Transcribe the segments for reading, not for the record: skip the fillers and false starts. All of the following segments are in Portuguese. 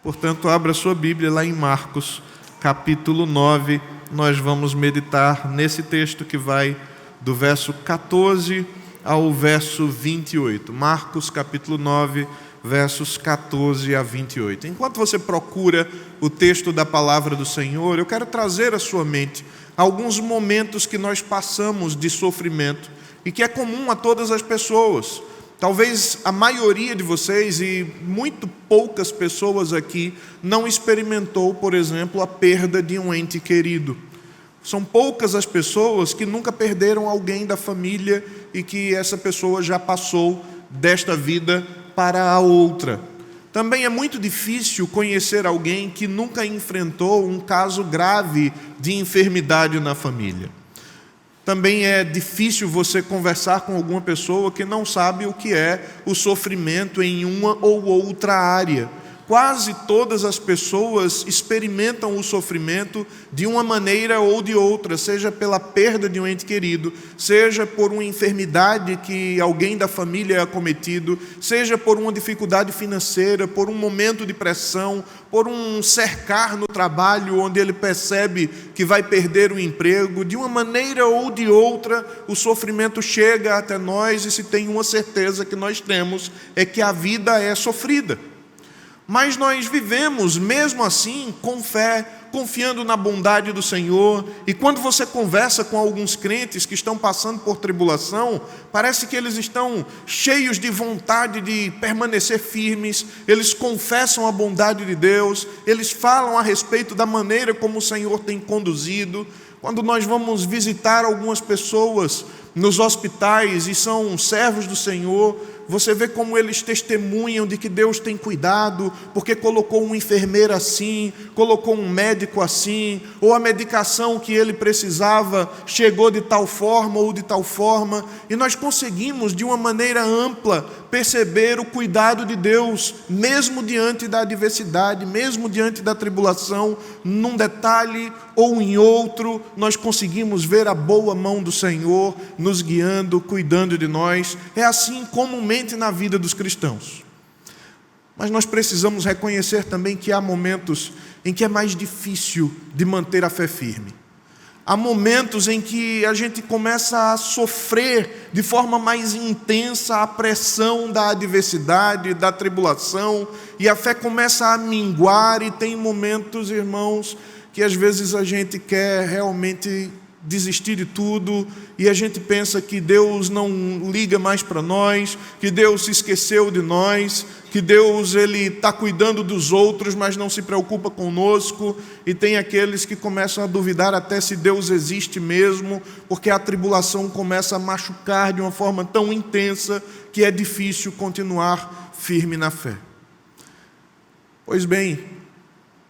Portanto, abra sua Bíblia lá em Marcos, capítulo 9. Nós vamos meditar nesse texto que vai do verso 14 ao verso 28. Marcos, capítulo 9, versos 14 a 28. Enquanto você procura o texto da palavra do Senhor, eu quero trazer à sua mente alguns momentos que nós passamos de sofrimento e que é comum a todas as pessoas. Talvez a maioria de vocês e muito poucas pessoas aqui não experimentou, por exemplo, a perda de um ente querido. São poucas as pessoas que nunca perderam alguém da família e que essa pessoa já passou desta vida para a outra. Também é muito difícil conhecer alguém que nunca enfrentou um caso grave de enfermidade na família. Também é difícil você conversar com alguma pessoa que não sabe o que é o sofrimento em uma ou outra área. Quase todas as pessoas experimentam o sofrimento de uma maneira ou de outra, seja pela perda de um ente querido, seja por uma enfermidade que alguém da família é acometido, seja por uma dificuldade financeira, por um momento de pressão, por um cercar no trabalho onde ele percebe que vai perder o emprego. De uma maneira ou de outra, o sofrimento chega até nós e se tem uma certeza que nós temos, é que a vida é sofrida. Mas nós vivemos, mesmo assim, com fé, confiando na bondade do Senhor. E quando você conversa com alguns crentes que estão passando por tribulação, parece que eles estão cheios de vontade de permanecer firmes, eles confessam a bondade de Deus, eles falam a respeito da maneira como o Senhor tem conduzido. Quando nós vamos visitar algumas pessoas nos hospitais e são servos do Senhor, você vê como eles testemunham de que Deus tem cuidado, porque colocou uma enfermeira assim, colocou um médico assim, ou a medicação que ele precisava chegou de tal forma ou de tal forma, e nós conseguimos de uma maneira ampla perceber o cuidado de Deus, mesmo diante da adversidade, mesmo diante da tribulação, num detalhe ou em outro, nós conseguimos ver a boa mão do Senhor nos guiando, cuidando de nós. É assim comumente na vida dos cristãos. Mas nós precisamos reconhecer também que há momentos em que é mais difícil de manter a fé firme. Há momentos em que a gente começa a sofrer de forma mais intensa a pressão da adversidade, da tribulação, e a fé começa a minguar, e tem momentos, irmãos, que às vezes a gente quer realmente desistir de tudo, e a gente pensa que Deus não liga mais para nós, que Deus se esqueceu de nós, que Deus está cuidando dos outros, mas não se preocupa conosco. E tem aqueles que começam a duvidar até se Deus existe mesmo, porque a tribulação começa a machucar de uma forma tão intensa que é difícil continuar firme na fé. Pois bem,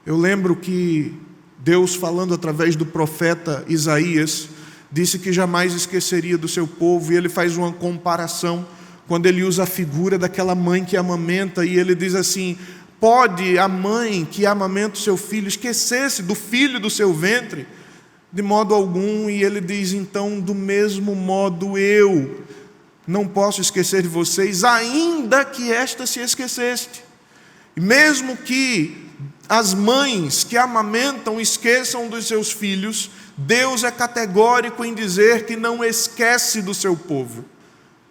eu lembro que Deus, falando através do profeta Isaías, disse que jamais esqueceria do seu povo, e ele faz uma comparação, quando ele usa a figura daquela mãe que amamenta, e ele diz assim: pode a mãe que amamenta o seu filho esquecer-se do filho do seu ventre? De modo algum. E ele diz: então, do mesmo modo eu não posso esquecer de vocês, ainda que esta se esqueceste. Mesmo que as mães que amamentam esqueçam dos seus filhos, Deus é categórico em dizer que não esquece do seu povo.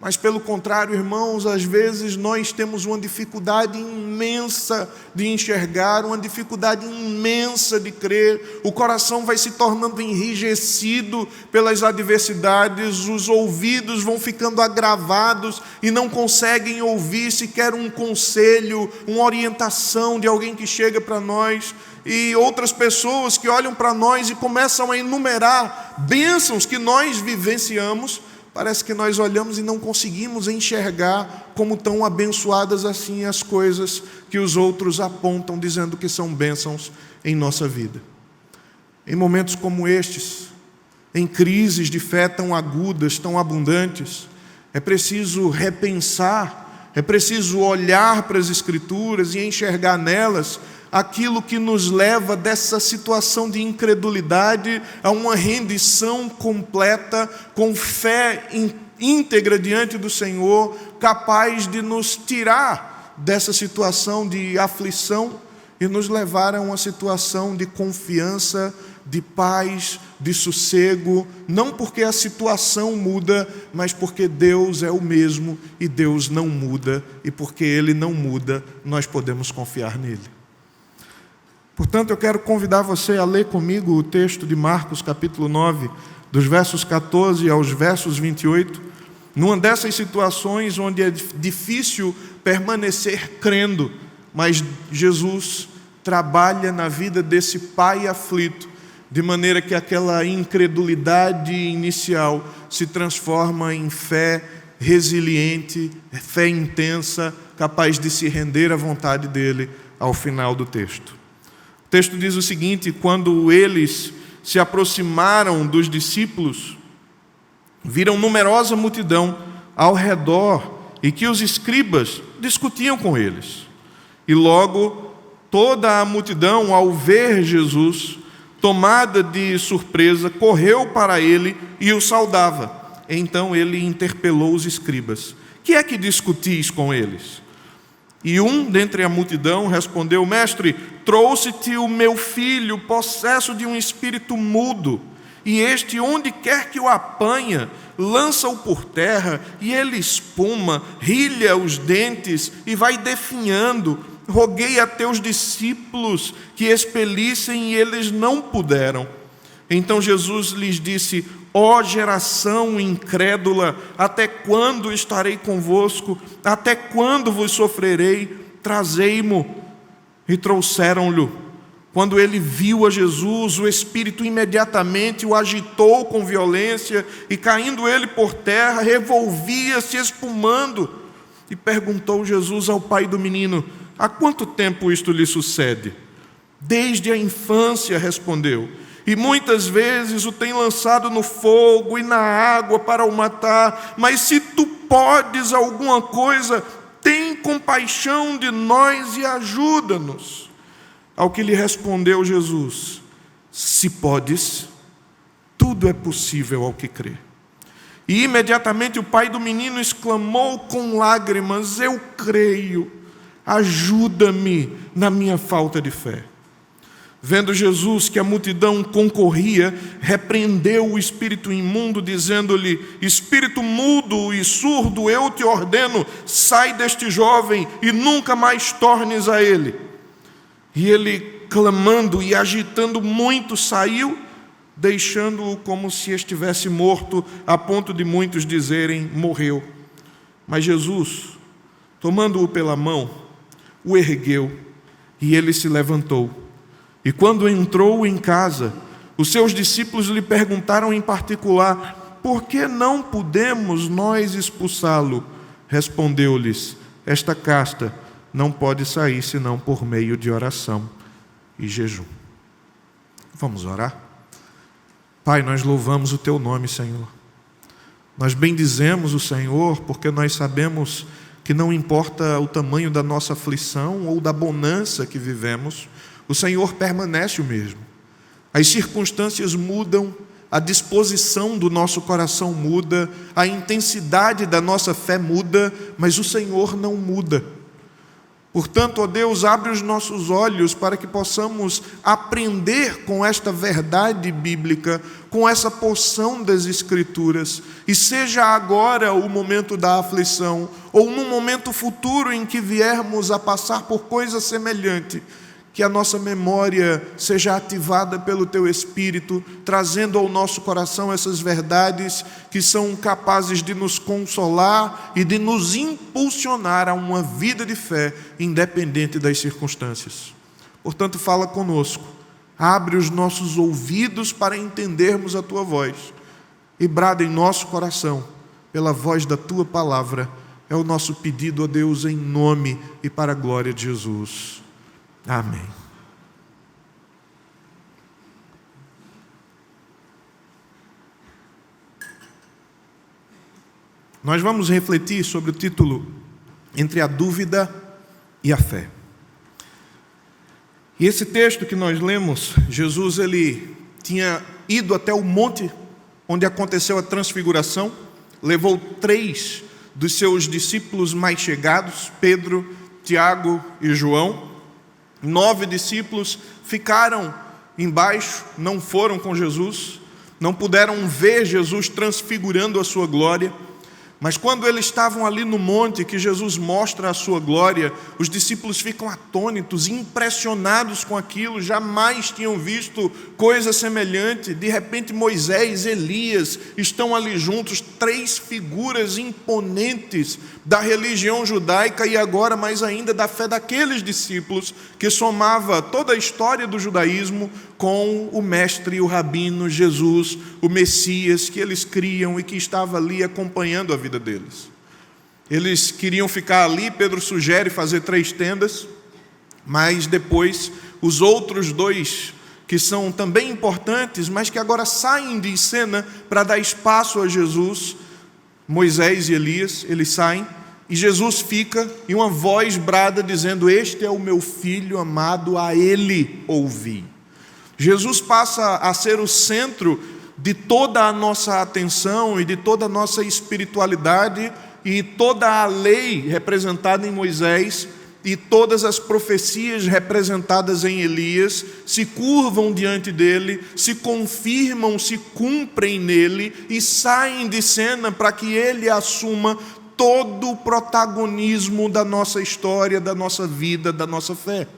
Mas pelo contrário, irmãos, às vezes nós temos uma dificuldade imensa de enxergar, uma dificuldade imensa de crer. O coração vai se tornando enrijecido pelas adversidades, os ouvidos vão ficando agravados e não conseguem ouvir sequer um conselho, uma orientação de alguém que chega para nós. E outras pessoas que olham para nós e começam a enumerar bênçãos que nós vivenciamos. Parece que nós olhamos e não conseguimos enxergar como tão abençoadas assim as coisas que os outros apontam, dizendo que são bênçãos em nossa vida. Em momentos como estes, em crises de fé tão agudas, tão abundantes, é preciso repensar, é preciso olhar para as Escrituras e enxergar nelas aquilo que nos leva dessa situação de incredulidade a uma rendição completa, com fé íntegra diante do Senhor, capaz de nos tirar dessa situação de aflição e nos levar a uma situação de confiança, de paz, de sossego, não porque a situação muda, mas porque Deus é o mesmo e Deus não muda, e porque Ele não muda, nós podemos confiar nele. Portanto, eu quero convidar você a ler comigo o texto de Marcos capítulo 9, dos versos 14 aos versos 28, numa dessas situações onde é difícil permanecer crendo, mas Jesus trabalha na vida desse pai aflito, de maneira que aquela incredulidade inicial se transforma em fé resiliente, fé intensa, capaz de se render à vontade dele ao final do texto. O texto diz o seguinte: quando eles se aproximaram dos discípulos, viram numerosa multidão ao redor e que os escribas discutiam com eles. E logo toda a multidão, ao ver Jesus, tomada de surpresa, correu para ele e o saudava. Então ele interpelou os escribas: que é que discutis com eles? E um dentre a multidão respondeu: Mestre, trouxe-te o meu filho, possesso de um espírito mudo, e este, onde quer que o apanha, lança-o por terra, e ele espuma, rilha os dentes e vai definhando. Roguei a teus discípulos que expelissem, e eles não puderam. Então Jesus lhes disse: ó geração incrédula, até quando estarei convosco? Até quando vos sofrerei? Trazei-mo. E trouxeram-lhe. Quando ele viu a Jesus, o Espírito imediatamente o agitou com violência, e caindo ele por terra, revolvia-se espumando. E perguntou Jesus ao pai do menino: há quanto tempo isto lhe sucede? Desde a infância, respondeu. E muitas vezes o tem lançado no fogo e na água para o matar. Mas se tu podes alguma coisa, tem compaixão de nós e ajuda-nos. Ao que lhe respondeu Jesus: se podes, tudo é possível ao que crê. E imediatamente o pai do menino exclamou com lágrimas: eu creio, ajuda-me na minha falta de fé. Vendo Jesus que a multidão concorria, repreendeu o espírito imundo, dizendo-lhe: espírito mudo e surdo, eu te ordeno, sai deste jovem e nunca mais tornes a ele. E ele, clamando e agitando muito, saiu, deixando-o como se estivesse morto, a ponto de muitos dizerem: morreu. Mas Jesus, tomando-o pela mão, o ergueu, e ele se levantou. E quando entrou em casa, os seus discípulos lhe perguntaram em particular: por que não pudemos nós expulsá-lo? Respondeu-lhes: esta casta não pode sair senão por meio de oração e jejum. Vamos orar? Pai, nós louvamos o teu nome, Senhor. Nós bendizemos o Senhor porque nós sabemos que não importa o tamanho da nossa aflição ou da bonança que vivemos, o Senhor permanece o mesmo. As circunstâncias mudam, a disposição do nosso coração muda, a intensidade da nossa fé muda, mas o Senhor não muda. Portanto, ó Deus, abre os nossos olhos para que possamos aprender com esta verdade bíblica, com essa porção das Escrituras, e seja agora o momento da aflição, ou num momento futuro em que viermos a passar por coisa semelhante, que a nossa memória seja ativada pelo Teu Espírito, trazendo ao nosso coração essas verdades que são capazes de nos consolar e de nos impulsionar a uma vida de fé, independente das circunstâncias. Portanto, fala conosco, abre os nossos ouvidos para entendermos a Tua voz, e brada em nosso coração, pela voz da Tua palavra. É o nosso pedido a Deus em nome e para a glória de Jesus. Amém. Nós vamos refletir sobre o título Entre a Dúvida e a Fé. E esse texto que nós lemos, Jesus ele tinha ido até o monte onde aconteceu a transfiguração, levou 3 dos seus discípulos mais chegados, Pedro, Tiago e João, 9 discípulos ficaram embaixo, não foram com Jesus, não puderam ver Jesus transfigurando a sua glória. Mas quando eles estavam ali no monte, que Jesus mostra a sua glória, os discípulos ficam atônitos, impressionados com aquilo, jamais tinham visto coisa semelhante. De repente Moisés, Elias estão ali juntos, 3 figuras imponentes da religião judaica e agora mais ainda da fé daqueles discípulos, que somava toda a história do judaísmo com o mestre, o rabino, Jesus, o Messias, que eles criam e que estava ali acompanhando a vida deles. Eles queriam ficar ali. Pedro sugere fazer 3 tendas, mas depois os outros 2, que são também importantes, mas que agora saem de cena para dar espaço a Jesus, Moisés e Elias, eles saem, e Jesus fica, e uma voz brada dizendo: este é o meu filho amado, a ele ouvi. Jesus passa a ser o centro de toda a nossa atenção e de toda a nossa espiritualidade, e toda a lei representada em Moisés e todas as profecias representadas em Elias se curvam diante dele, se confirmam, se cumprem nele e saem de cena para que ele assuma todo o protagonismo da nossa história, da nossa vida, da nossa fé.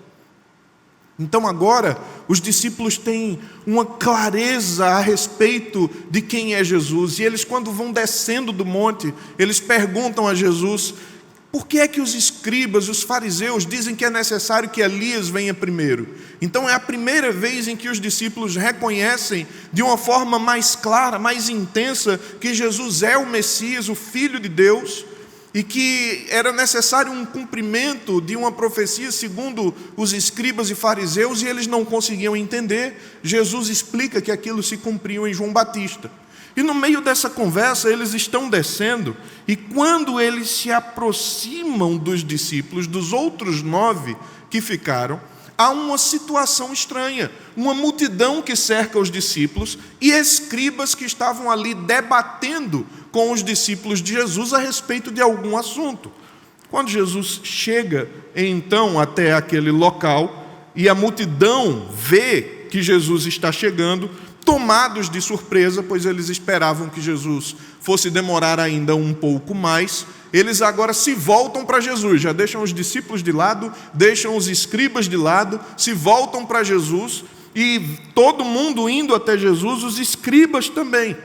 Então agora os discípulos têm uma clareza a respeito de quem é Jesus, e eles, quando vão descendo do monte, eles perguntam a Jesus: por que é que os escribas, os fariseus, dizem que é necessário que Elias venha primeiro? Então é a primeira vez em que os discípulos reconhecem de uma forma mais clara, mais intensa, que Jesus é o Messias, o Filho de Deus, e que era necessário um cumprimento de uma profecia segundo os escribas e fariseus, e eles não conseguiam entender. Jesus explica que aquilo se cumpriu em João Batista. E no meio dessa conversa eles estão descendo, e quando eles se aproximam dos discípulos, dos outros 9 que ficaram, há uma situação estranha, uma multidão que cerca os discípulos e escribas que estavam ali debatendo com os discípulos de Jesus a respeito de algum assunto. Quando Jesus chega então até aquele local e a multidão vê que Jesus está chegando, tomados de surpresa, pois eles esperavam que Jesus fosse demorar ainda um pouco mais, eles agora se voltam para Jesus, já deixam os discípulos de lado, deixam os escribas de lado, se voltam para Jesus, e todo mundo indo até Jesus, os escribas também.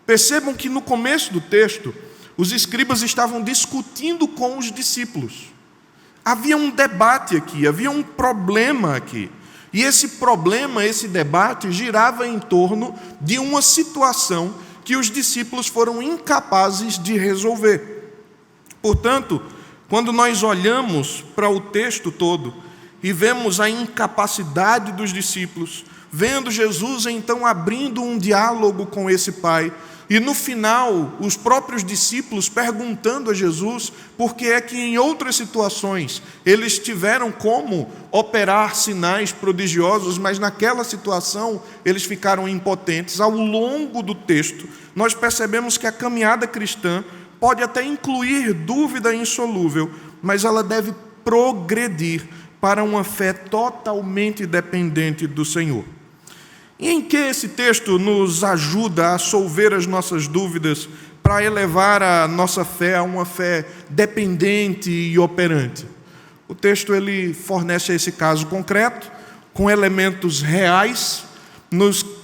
Percebam que no começo do texto, os escribas estavam discutindo com os discípulos. Havia um debate aqui, havia um problema aqui. E esse problema, esse debate, girava em torno de uma situação que os discípulos foram incapazes de resolver. Portanto, quando nós olhamos para o texto todo e vemos a incapacidade dos discípulos, vendo Jesus então abrindo um diálogo com esse pai, e no final os próprios discípulos perguntando a Jesus por que é que em outras situações eles tiveram como operar sinais prodigiosos, mas naquela situação eles ficaram impotentes. Ao longo do texto nós percebemos que a caminhada cristã pode até incluir dúvida insolúvel, mas ela deve progredir para uma fé totalmente dependente do Senhor. E em que esse texto nos ajuda a solver as nossas dúvidas para elevar a nossa fé a uma fé dependente e operante? O texto ele fornece esse caso concreto, com elementos reais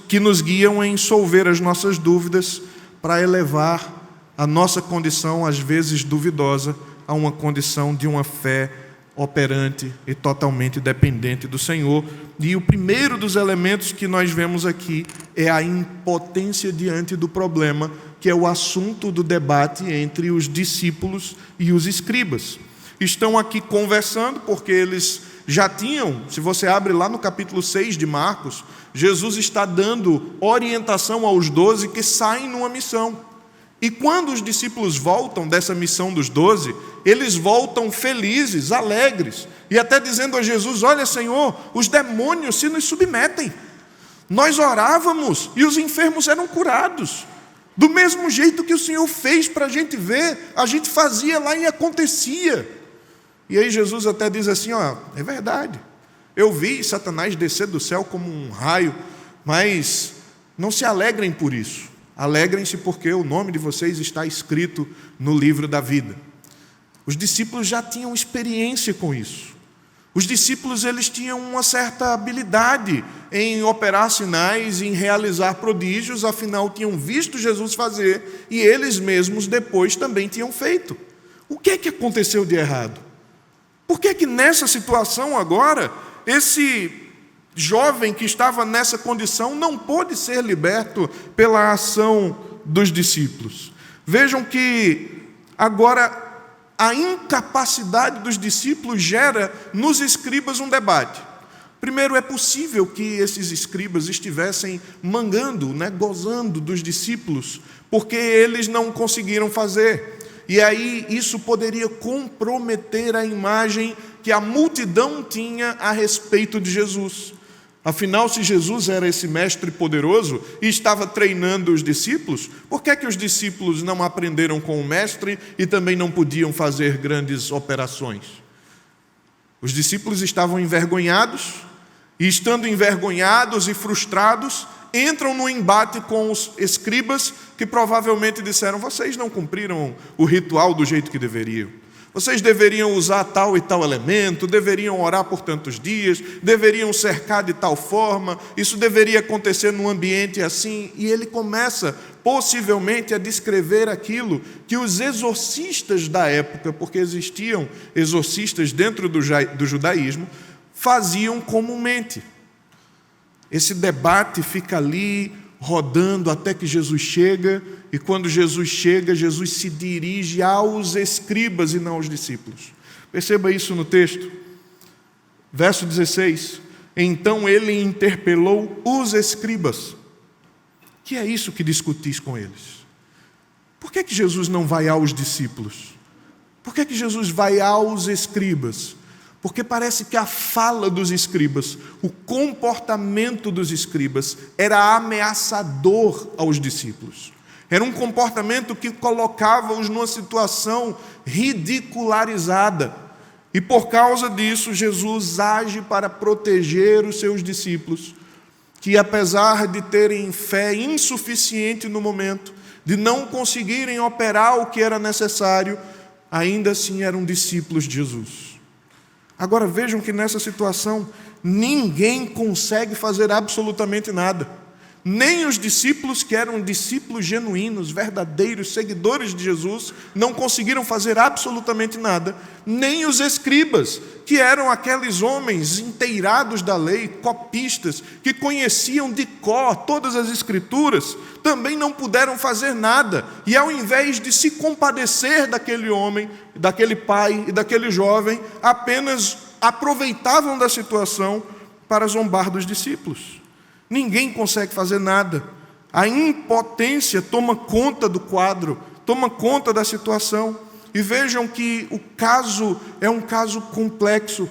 que nos guiam em solver as nossas dúvidas para elevar a nossa condição, às vezes duvidosa, a uma condição de uma fé operante e totalmente dependente do Senhor. E o primeiro dos elementos que nós vemos aqui é a impotência diante do problema, que é o assunto do debate entre os discípulos e os escribas. Estão aqui conversando porque eles já tinham, se você abre lá no capítulo 6 de Marcos, Jesus está dando orientação aos 12 que saem numa missão. E quando os discípulos voltam dessa missão dos 12, eles voltam felizes, alegres, e até dizendo a Jesus: olha, Senhor, os demônios se nos submetem. Nós orávamos e os enfermos eram curados. Do mesmo jeito que o Senhor fez para a gente ver, a gente fazia lá e acontecia. E aí Jesus até diz assim: ó, é verdade, Eu vi Satanás descer do céu como um raio, mas não se alegrem por isso. Alegrem-se porque o nome de vocês está escrito no livro da vida. Os discípulos já tinham experiência com isso. Os discípulos, eles tinham uma certa habilidade em operar sinais, em realizar prodígios, afinal tinham visto Jesus fazer e eles mesmos depois também tinham feito. O que é que aconteceu de errado? Por que é que nessa situação agora, esse jovem que estava nessa condição não pôde ser liberto pela ação dos discípulos? Vejam que agora a incapacidade dos discípulos gera nos escribas um debate. Primeiro, é possível que esses escribas estivessem mangando, gozando dos discípulos, porque eles não conseguiram fazer. E aí isso poderia comprometer a imagem que a multidão tinha a respeito de Jesus. Afinal, se Jesus era esse mestre poderoso e estava treinando os discípulos, por que é que os discípulos não aprenderam com o mestre e também não podiam fazer grandes operações? Os discípulos estavam envergonhados, e estando envergonhados e frustrados, entram no embate com os escribas que provavelmente disseram: vocês não cumpriram o ritual do jeito que deveriam. Vocês deveriam usar tal e tal elemento, deveriam orar por tantos dias, deveriam cercar de tal forma, isso deveria acontecer num ambiente assim. E ele começa, possivelmente, a descrever aquilo que os exorcistas da época, porque existiam exorcistas dentro do judaísmo, faziam comumente. Esse debate fica ali rodando até que Jesus chega, e quando Jesus chega, Jesus se dirige aos escribas e não aos discípulos. Perceba isso no texto. Verso 16. Então ele interpelou os escribas. Que é isso que discutis com eles? Por que Jesus não vai aos discípulos? Por que Jesus vai aos escribas? Porque parece que a fala dos escribas, o comportamento dos escribas era ameaçador aos discípulos. Era um comportamento que colocava-os numa situação ridicularizada. E por causa disso, Jesus age para proteger os seus discípulos, que apesar de terem fé insuficiente no momento, de não conseguirem operar o que era necessário, ainda assim eram discípulos de Jesus. Agora vejam que nessa situação ninguém consegue fazer absolutamente nada. Nem os discípulos, que eram discípulos genuínos, verdadeiros, seguidores de Jesus, não conseguiram fazer absolutamente nada. Nem os escribas, que eram aqueles homens inteirados da lei, copistas, que conheciam de cor todas as escrituras, também não puderam fazer nada. E ao invés de se compadecer daquele homem, daquele pai e daquele jovem, apenas aproveitavam da situação para zombar dos discípulos. Ninguém consegue fazer nada. A impotência toma conta do quadro, toma conta da situação. E vejam que o caso é um caso complexo,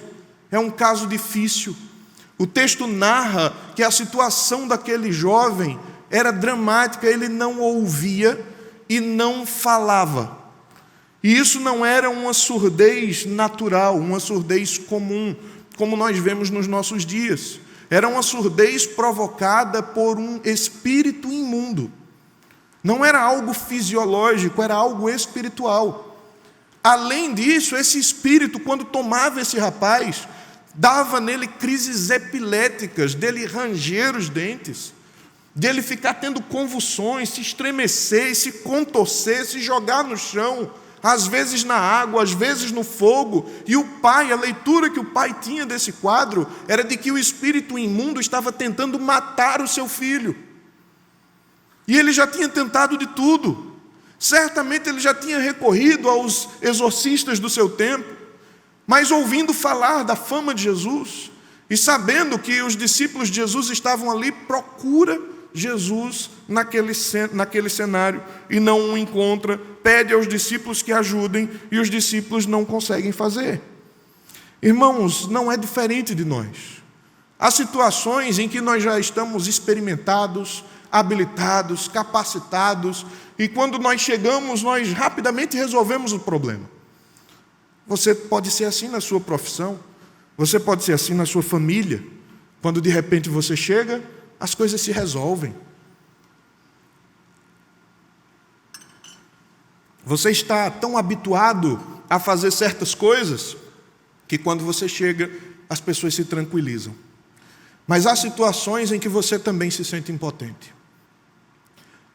é um caso difícil. O texto narra que a situação daquele jovem era dramática, ele não ouvia e não falava. E isso não era uma surdez natural, uma surdez comum, como nós vemos nos nossos dias. Era uma surdez provocada por um espírito imundo. Não era algo fisiológico, era algo espiritual. Além disso, esse espírito, quando tomava esse rapaz, dava nele crises epiléticas, dele ranger os dentes, dele ficar tendo convulsões, se estremecer, se contorcer, se jogar no chão, às vezes na água, às vezes no fogo. E o pai, a leitura que o pai tinha desse quadro era de que o espírito imundo estava tentando matar o seu filho. E ele já tinha tentado de tudo. Certamente ele já tinha recorrido aos exorcistas do seu tempo, mas ouvindo falar da fama de Jesus e sabendo que os discípulos de Jesus estavam ali, procura Jesus naquele cenário e não o encontra, pede aos discípulos que ajudem e os discípulos não conseguem fazer. Irmãos, não é diferente de nós. Há situações em que nós já estamos experimentados, habilitados, capacitados, e quando nós chegamos, nós rapidamente resolvemos o problema. Você pode ser assim na sua profissão. Você pode ser assim na sua família. Quando de repente você chega, as coisas se resolvem. Você está tão habituado a fazer certas coisas que quando você chega, as pessoas se tranquilizam. Mas há situações em que você também se sente impotente.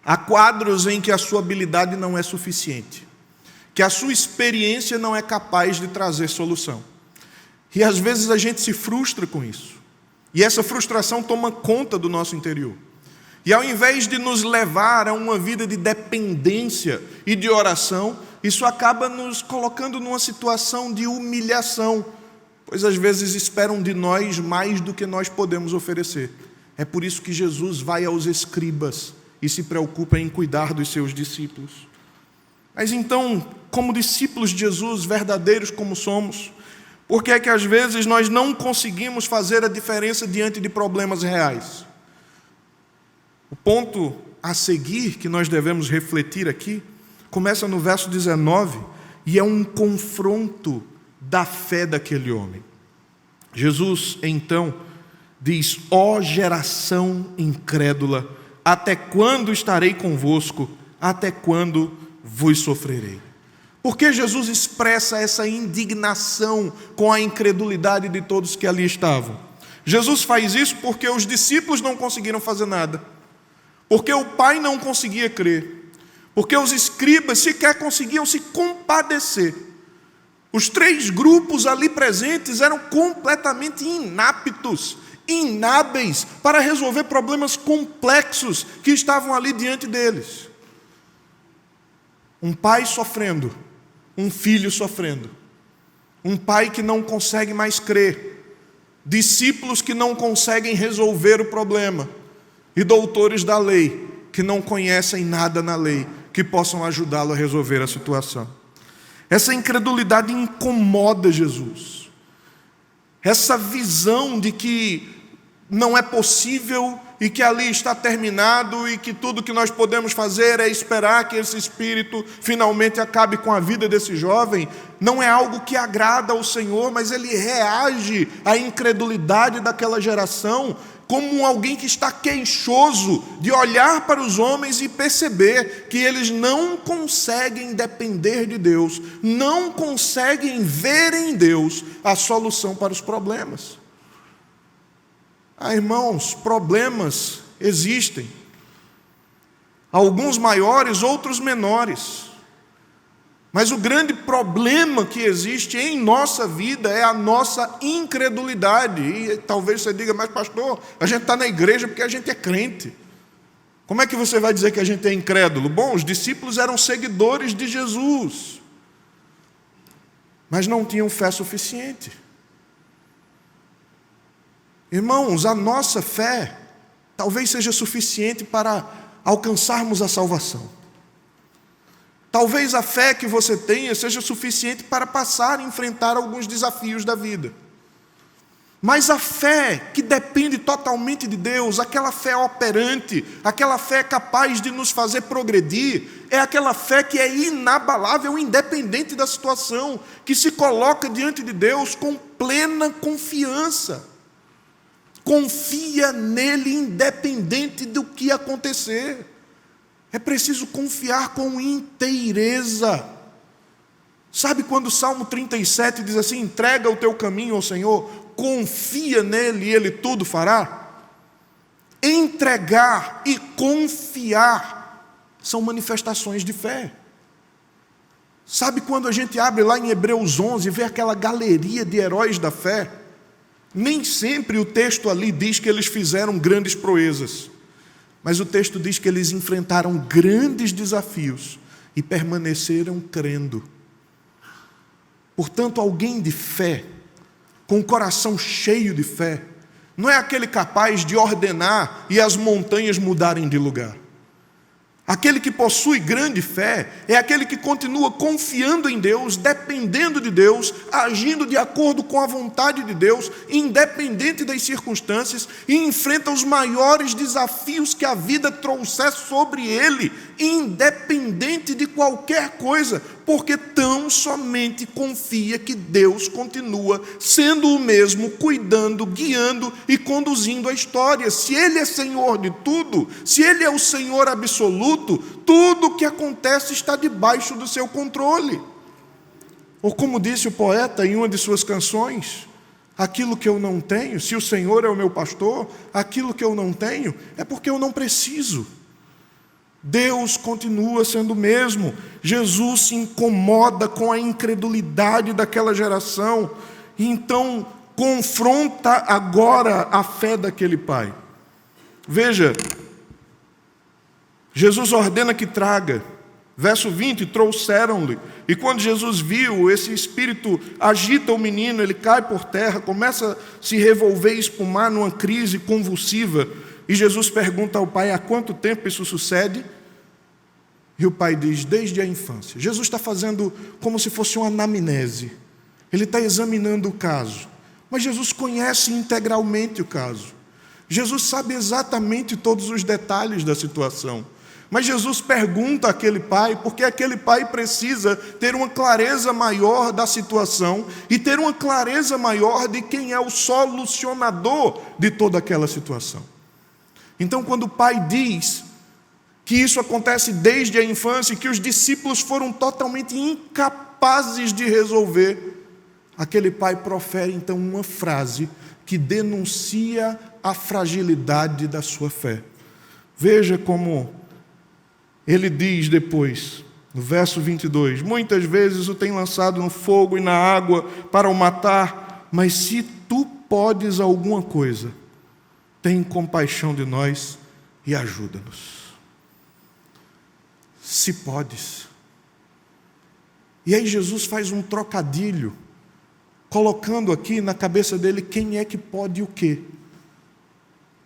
Há quadros em que a sua habilidade não é suficiente, que a sua experiência não é capaz de trazer solução. E às vezes a gente se frustra com isso. E essa frustração toma conta do nosso interior. E ao invés de nos levar a uma vida de dependência e de oração, isso acaba nos colocando numa situação de humilhação, pois às vezes esperam de nós mais do que nós podemos oferecer. É por isso que Jesus vai aos escribas e se preocupa em cuidar dos seus discípulos. Mas então, como discípulos de Jesus, verdadeiros como somos, por que é que às vezes nós não conseguimos fazer a diferença diante de problemas reais? O ponto a seguir que nós devemos refletir aqui começa no verso 19 e é um confronto da fé daquele homem. Jesus então diz: ó geração incrédula, até quando estarei convosco? Até quando vos sofrerei? Por que Jesus expressa essa indignação com a incredulidade de todos que ali estavam? Jesus faz isso porque os discípulos não conseguiram fazer nada, porque o Pai não conseguia crer, porque os escribas sequer conseguiam se compadecer. Os três grupos ali presentes eram completamente inaptos, inábeis para resolver problemas complexos que estavam ali diante deles. Um pai sofrendo, um filho sofrendo, um pai que não consegue mais crer, discípulos que não conseguem resolver o problema, e doutores da lei que não conhecem nada na lei que possam ajudá-lo a resolver a situação. Essa incredulidade incomoda Jesus. Essa visão de que não é possível e que ali está terminado e que tudo que nós podemos fazer é esperar que esse espírito finalmente acabe com a vida desse jovem, não é algo que agrada ao Senhor, mas ele reage à incredulidade daquela geração como alguém que está queixoso de olhar para os homens e perceber que eles não conseguem depender de Deus, não conseguem ver em Deus a solução para os problemas. Irmãos, problemas existem, alguns maiores, outros menores. Mas o grande problema que existe em nossa vida é a nossa incredulidade. E talvez você diga: mas pastor, a gente está na igreja porque a gente é crente. Como é que você vai dizer que a gente é incrédulo? Bom, os discípulos eram seguidores de Jesus, mas não tinham fé suficiente. Irmãos, a nossa fé talvez seja suficiente para alcançarmos a salvação. Talvez a fé que você tenha seja suficiente para passar e enfrentar alguns desafios da vida. Mas a fé que depende totalmente de Deus, aquela fé operante, aquela fé capaz de nos fazer progredir, é aquela fé que é inabalável, independente da situação, que se coloca diante de Deus com plena confiança. Confia nele independente do que acontecer. É preciso confiar com inteireza. Sabe quando o Salmo 37 diz assim: entrega o teu caminho ao Senhor, confia nele e ele tudo fará? Entregar e confiar são manifestações de fé. Sabe quando a gente abre lá em Hebreus 11 e vê aquela galeria de heróis da fé? Nem sempre o texto ali diz que eles fizeram grandes proezas, mas o texto diz que eles enfrentaram grandes desafios e permaneceram crendo. Portanto, alguém de fé, com o coração cheio de fé, não é aquele capaz de ordenar e as montanhas mudarem de lugar. Aquele que possui grande fé é aquele que continua confiando em Deus, dependendo de Deus, agindo de acordo com a vontade de Deus, independente das circunstâncias, e enfrenta os maiores desafios que a vida trouxer sobre ele, independente de qualquer coisa, Porque tão somente confia que Deus continua sendo o mesmo, cuidando, guiando e conduzindo a história. Se Ele é Senhor de tudo, se Ele é o Senhor absoluto, tudo o que acontece está debaixo do seu controle. Ou como disse o poeta em uma de suas canções, aquilo que eu não tenho, se o Senhor é o meu pastor, aquilo que eu não tenho é porque eu não preciso. Deus continua sendo o mesmo. Jesus se incomoda com a incredulidade daquela geração e então confronta agora a fé daquele pai. Veja, Jesus ordena que traga. Verso 20, trouxeram-lhe. E quando Jesus viu, esse espírito agita o menino, ele cai por terra, começa a se revolver e espumar numa crise convulsiva. E Jesus pergunta ao pai, há quanto tempo isso sucede? E o pai diz, desde a infância. Jesus está fazendo como se fosse uma anamnese. Ele está examinando o caso. Mas Jesus conhece integralmente o caso. Jesus sabe exatamente todos os detalhes da situação. Mas Jesus pergunta àquele pai, porque aquele pai precisa ter uma clareza maior da situação e ter uma clareza maior de quem é o solucionador de toda aquela situação. Então, quando o pai diz que isso acontece desde a infância e que os discípulos foram totalmente incapazes de resolver, aquele pai profere então uma frase que denuncia a fragilidade da sua fé. Veja como ele diz depois, no verso 22, muitas vezes o tem lançado no fogo e na água para o matar, mas se tu podes alguma coisa, tem compaixão de nós e ajuda-nos. Se podes. E aí Jesus faz um trocadilho, colocando aqui na cabeça dele quem é que pode o quê.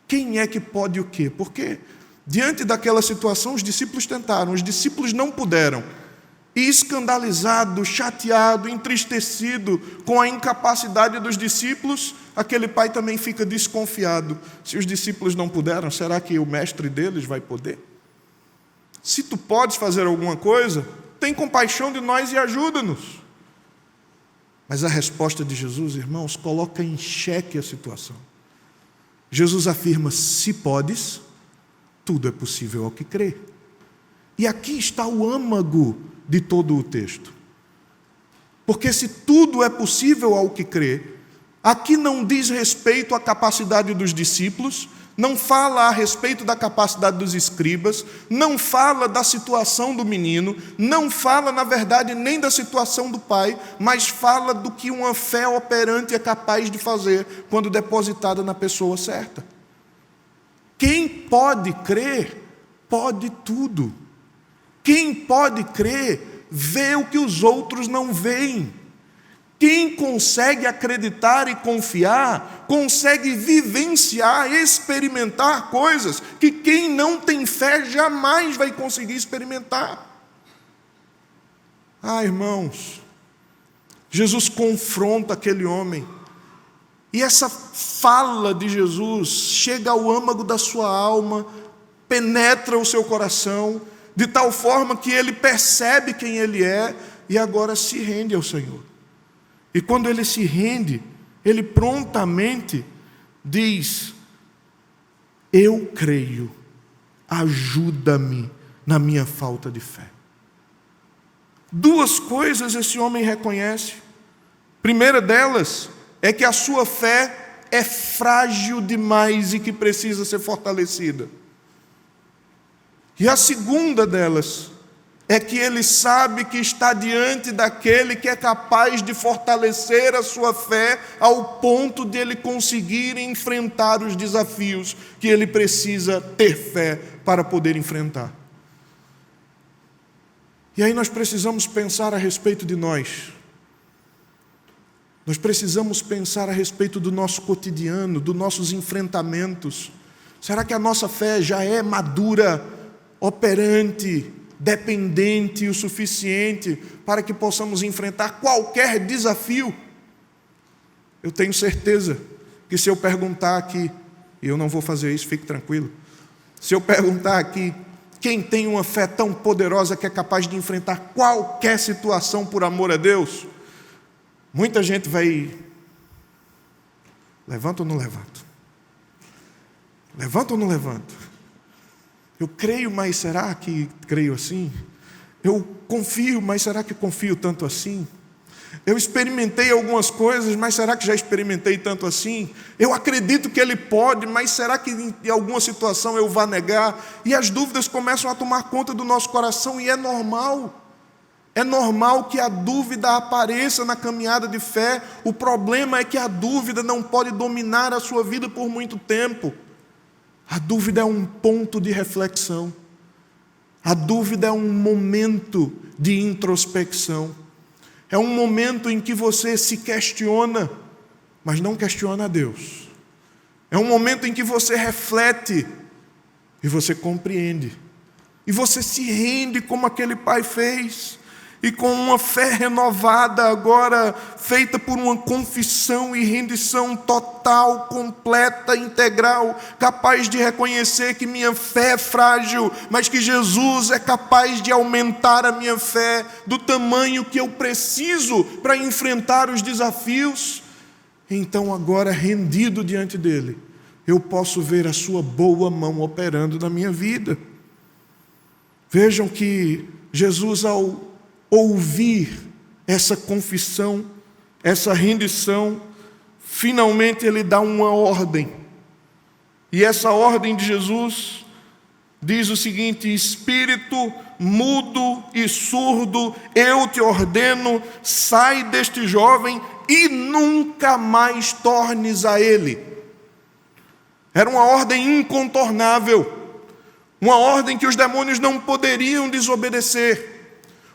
Quem é que pode o quê? Porque diante daquela situação, os discípulos tentaram, os discípulos não puderam. E escandalizado, chateado, entristecido com a incapacidade dos discípulos, aquele pai também fica desconfiado. Se os discípulos não puderam, será que o mestre deles vai poder? Se tu podes fazer alguma coisa, tem compaixão de nós e ajuda-nos. Mas a resposta de Jesus, irmãos, coloca em xeque a situação. Jesus afirma, se podes, tudo é possível ao que crê. E aqui está o âmago de todo o texto. Porque se tudo é possível ao que crê, aqui não diz respeito à capacidade dos discípulos, não fala a respeito da capacidade dos escribas, não fala da situação do menino, não fala, na verdade, nem da situação do pai, mas fala do que uma fé operante é capaz de fazer quando depositada na pessoa certa. Quem pode crer, pode tudo. Quem pode crer, vê o que os outros não veem. Quem consegue acreditar e confiar, consegue vivenciar, experimentar coisas que quem não tem fé jamais vai conseguir experimentar. Irmãos, Jesus confronta aquele homem. E essa fala de Jesus chega ao âmago da sua alma, penetra o seu coração, de tal forma que ele percebe quem ele é e agora se rende ao Senhor. E quando ele se rende, ele prontamente diz, eu creio, ajuda-me na minha falta de fé. Duas coisas esse homem reconhece. Primeira delas é que a sua fé é frágil demais e que precisa ser fortalecida. E a segunda delas é que ele sabe que está diante daquele que é capaz de fortalecer a sua fé ao ponto de ele conseguir enfrentar os desafios que ele precisa ter fé para poder enfrentar. E aí nós precisamos pensar a respeito de nós. Nós precisamos pensar a respeito do nosso cotidiano, dos nossos enfrentamentos. Será que a nossa fé já é madura, operante, dependente o suficiente para que possamos enfrentar qualquer desafio? Eu tenho certeza que se eu perguntar aqui, e eu não vou fazer isso, fique tranquilo, se eu perguntar aqui Quem tem uma fé tão poderosa que é capaz de enfrentar qualquer situação por amor a Deus? Muita gente vai... Levanta ou não levanto? Levanta ou não levanto? Eu creio, mas será que creio assim? Eu confio, mas será que confio tanto assim? Eu experimentei algumas coisas, mas será que já experimentei tanto assim? Eu acredito que Ele pode, mas será que em alguma situação eu vá negar? E as dúvidas começam a tomar conta do nosso coração, e é normal. É normal que a dúvida apareça na caminhada de fé. O problema é que a dúvida não pode dominar a sua vida por muito tempo. A dúvida é um ponto de reflexão. A dúvida é um momento de introspecção. É um momento em que você se questiona, mas não questiona a Deus. É um momento em que você reflete e você compreende. E você se rende como aquele pai fez. E com uma fé renovada agora, feita por uma confissão e rendição total, completa, integral, capaz de reconhecer que minha fé é frágil, mas que Jesus é capaz de aumentar a minha fé do tamanho que eu preciso para enfrentar os desafios. Então agora, rendido diante dele, eu posso ver a sua boa mão operando na minha vida. Vejam que Jesus, ao ouvir essa confissão, essa rendição, finalmente ele dá uma ordem. E essa ordem de Jesus diz o seguinte: espírito mudo e surdo, eu te ordeno, sai deste jovem e nunca mais tornes a ele. Era uma ordem incontornável, uma ordem que os demônios não poderiam desobedecer.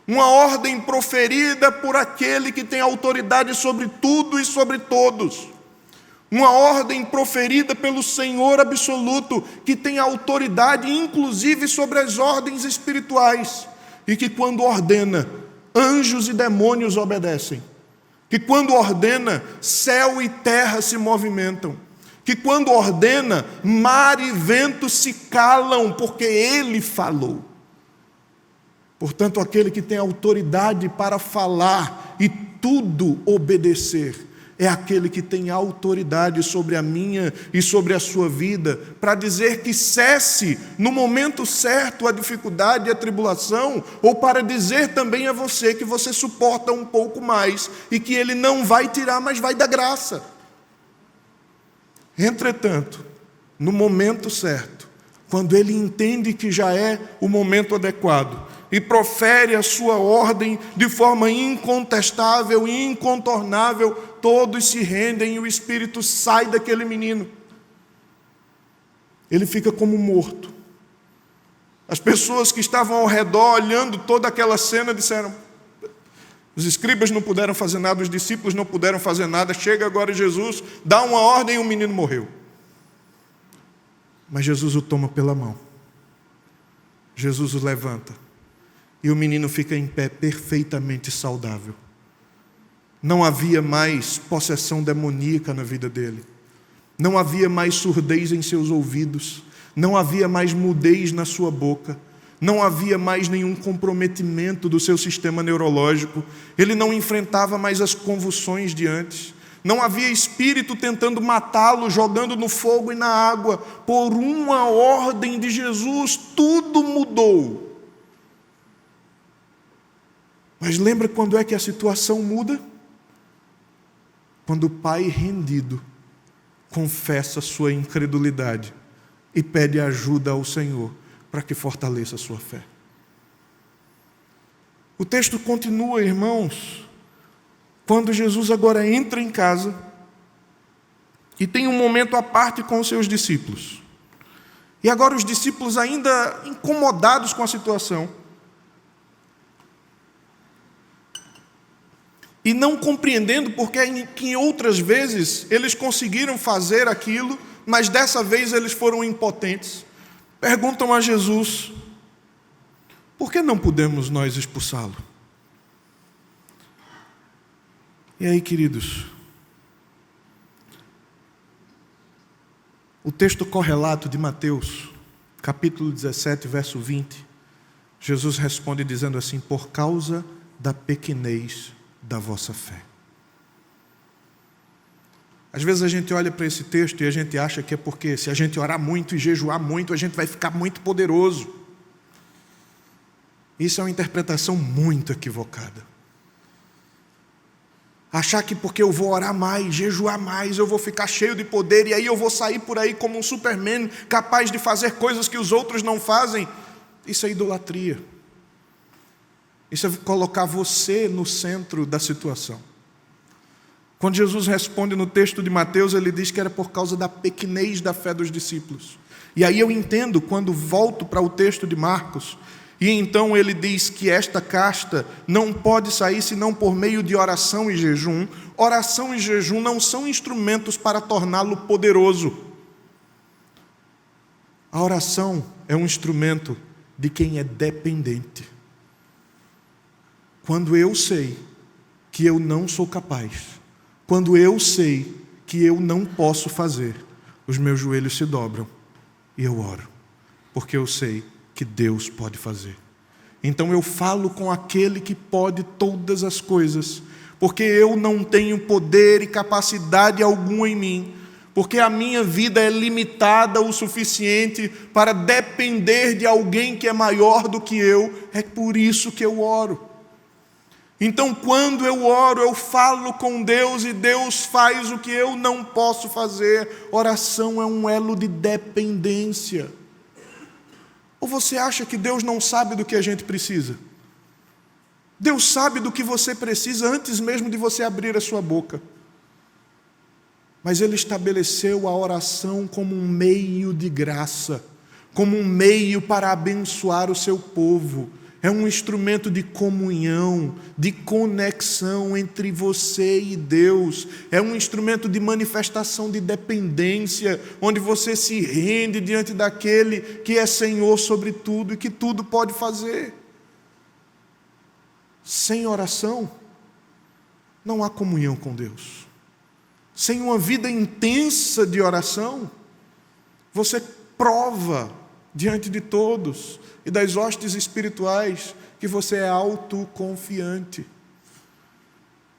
Uma ordem proferida por aquele que tem autoridade sobre tudo e sobre todos. Uma ordem proferida pelo Senhor absoluto, que tem autoridade inclusive sobre as ordens espirituais. E que quando ordena, anjos e demônios obedecem. Que quando ordena, céu e terra se movimentam. Que quando ordena, mar e vento se calam, porque Ele falou. Portanto, aquele que tem autoridade para falar e tudo obedecer, é aquele que tem autoridade sobre a minha e sobre a sua vida, para dizer que cesse no momento certo a dificuldade e a tribulação, ou para dizer também a você que você suporta um pouco mais, e que Ele não vai tirar, mas vai dar graça. Entretanto, no momento certo, quando Ele entende que já é o momento adequado, e profere a sua ordem de forma incontestável e incontornável, todos se rendem e o espírito sai daquele menino. Ele fica como morto. As pessoas que estavam ao redor, olhando toda aquela cena, disseram: os escribas não puderam fazer nada, os discípulos não puderam fazer nada, chega agora Jesus, dá uma ordem e o menino morreu. Mas Jesus o toma pela mão. Jesus o levanta. E o menino fica em pé perfeitamente saudável. Não havia mais possessão demoníaca na vida dele. Não havia mais surdez em seus ouvidos. Não havia mais mudez na sua boca. Não havia mais nenhum comprometimento do seu sistema neurológico. Ele não enfrentava mais as convulsões de antes. Não havia espírito tentando matá-lo, jogando no fogo e na água. Por uma ordem de Jesus, tudo mudou. Mas lembra quando é que a situação muda? Quando o pai rendido confessa sua incredulidade e pede ajuda ao Senhor para que fortaleça a sua fé. O texto continua, irmãos, quando Jesus agora entra em casa e tem um momento à parte com os seus discípulos. E agora os discípulos, ainda incomodados com a situação, e não compreendendo porque em outras vezes eles conseguiram fazer aquilo, mas dessa vez eles foram impotentes, perguntam a Jesus: por que não podemos nós expulsá-lo? E aí, queridos, o texto correlato de Mateus capítulo 17, verso 20, Jesus responde dizendo assim: por causa da pequenez da vossa fé. Às vezes a gente olha para esse texto e a gente acha que é porque se a gente orar muito e jejuar muito, a gente vai ficar muito poderoso. Isso é uma interpretação muito equivocada. Achar que porque eu vou orar mais, jejuar mais, eu vou ficar cheio de poder e aí eu vou sair por aí como um Superman, capaz de fazer coisas que os outros não fazem. Isso é idolatria. Isso é colocar você no centro da situação. Quando Jesus responde no texto de Mateus, ele diz que era por causa da pequenez da fé dos discípulos. E aí eu entendo quando volto para o texto de Marcos, e então ele diz que esta casta não pode sair senão por meio de oração e jejum. Oração e jejum não são instrumentos para torná-lo poderoso. A oração é um instrumento de quem é dependente. Quando eu sei que eu não sou capaz, quando eu sei que eu não posso fazer, os meus joelhos se dobram e eu oro, porque eu sei que Deus pode fazer. Então eu falo com aquele que pode todas as coisas, porque eu não tenho poder e capacidade alguma em mim, porque a minha vida é limitada o suficiente para depender de alguém que é maior do que eu. É por isso que eu oro. Então, quando eu oro, eu falo com Deus e Deus faz o que eu não posso fazer. Oração é um elo de dependência. Ou você acha que Deus não sabe do que a gente precisa? Deus sabe do que você precisa antes mesmo de você abrir a sua boca. Mas Ele estabeleceu a oração como um meio de graça, como um meio para abençoar o seu povo. É um instrumento de comunhão, de conexão entre você e Deus. É um instrumento de manifestação de dependência, onde você se rende diante daquele que é Senhor sobre tudo e que tudo pode fazer. Sem oração, não há comunhão com Deus. Sem uma vida intensa de oração, você prova diante de todos e das hostes espirituais que você é autoconfiante.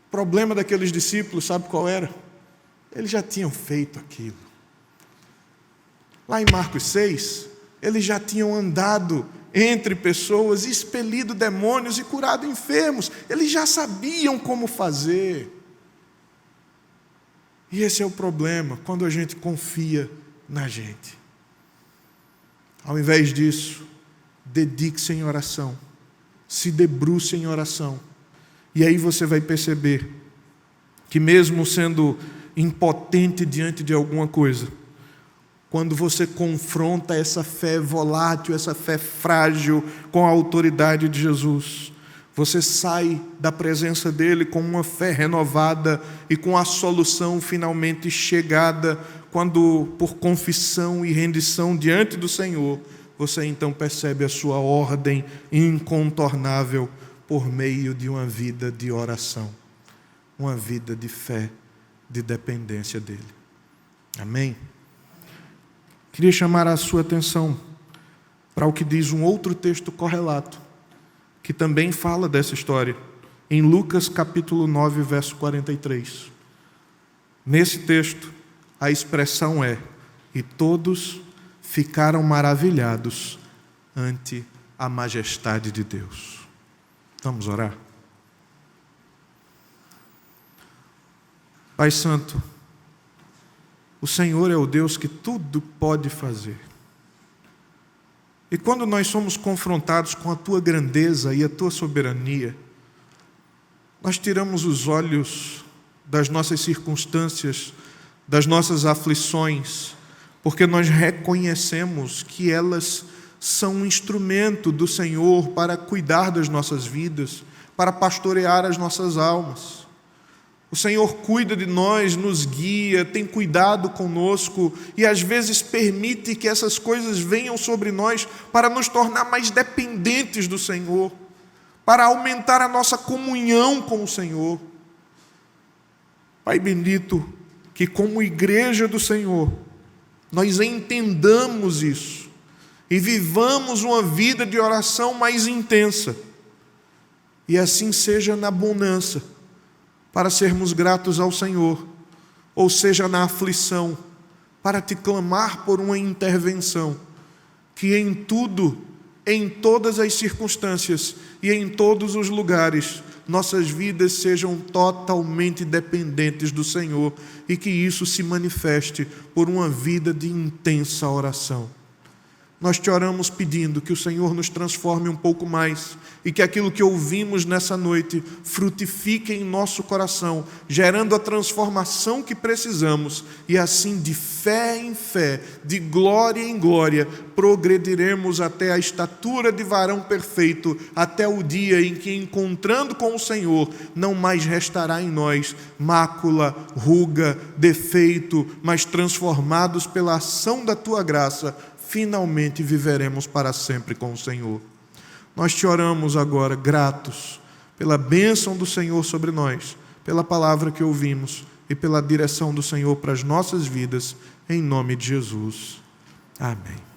O problema daqueles discípulos, sabe qual era? Eles já tinham feito aquilo. Lá em Marcos 6, eles já tinham andado entre pessoas, expelido demônios e curado enfermos. Eles já sabiam como fazer. E esse é o problema, quando a gente confia na gente. Ao invés disso, dedique-se em oração, se debruce em oração, e aí você vai perceber que mesmo sendo impotente diante de alguma coisa, quando você confronta essa fé volátil, essa fé frágil com a autoridade de Jesus, você sai da presença dele com uma fé renovada e com a solução finalmente chegada, quando por confissão e rendição diante do Senhor, você então percebe a sua ordem incontornável por meio de uma vida de oração, uma vida de fé, de dependência dele. Amém? Queria chamar a sua atenção para o que diz um outro texto correlato, que também fala dessa história, em Lucas capítulo 9, verso 43. Nesse texto, a expressão é: e todos ficaram maravilhados ante a majestade de Deus. Vamos orar? Pai Santo, o Senhor é o Deus que tudo pode fazer. E quando nós somos confrontados com a Tua grandeza e a Tua soberania, nós tiramos os olhos das nossas circunstâncias, das nossas aflições, porque nós reconhecemos que elas são um instrumento do Senhor para cuidar das nossas vidas, para pastorear as nossas almas. O Senhor cuida de nós, nos guia, tem cuidado conosco e às vezes permite que essas coisas venham sobre nós para nos tornar mais dependentes do Senhor, para aumentar a nossa comunhão com o Senhor. Pai bendito, que como igreja do Senhor, nós entendamos isso e vivamos uma vida de oração mais intensa. E assim seja na bonança, para sermos gratos ao Senhor, ou seja na aflição, para te clamar por uma intervenção, que em tudo, em todas as circunstâncias e em todos os lugares, nossas vidas sejam totalmente dependentes do Senhor e que isso se manifeste por uma vida de intensa oração. Nós te oramos pedindo que o Senhor nos transforme um pouco mais e que aquilo que ouvimos nessa noite frutifique em nosso coração, gerando a transformação que precisamos, e assim, de fé em fé, de glória em glória, progrediremos até a estatura de varão perfeito, até o dia em que, encontrando com o Senhor, não mais restará em nós mácula, ruga, defeito, mas transformados pela ação da Tua graça, finalmente viveremos para sempre com o Senhor. Nós te oramos agora gratos pela bênção do Senhor sobre nós, pela palavra que ouvimos e pela direção do Senhor para as nossas vidas, em nome de Jesus. Amém.